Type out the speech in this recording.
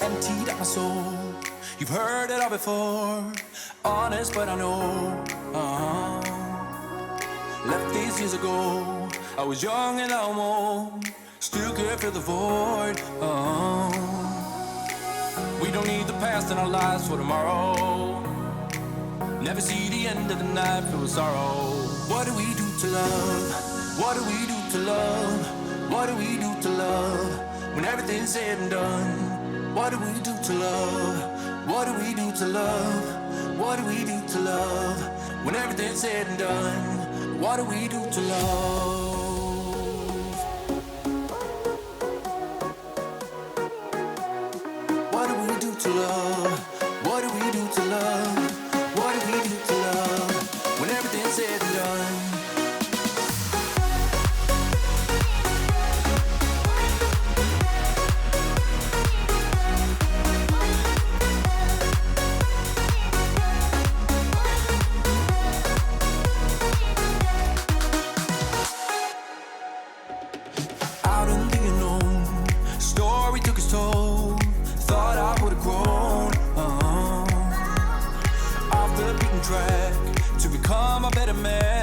emptied out my soul. You've heard it all before, honest but I know. Left these years ago, I was young and I'm old, still could fill the void. We don't need the past in our lives for tomorrow. Never see the end of the night filled with sorrow. What do we do to love? What do we do to love? What do we do to love? When everything's said and done, what do we do to love? What do we do to love? What do we do to love? When everything's said and done, what do we do to love? What do we do to love? What do we do to love? What do we do to love? When everything's said and done. Out in the unknown, story took its toll. Thought I would've grown off the beaten track to become a better man.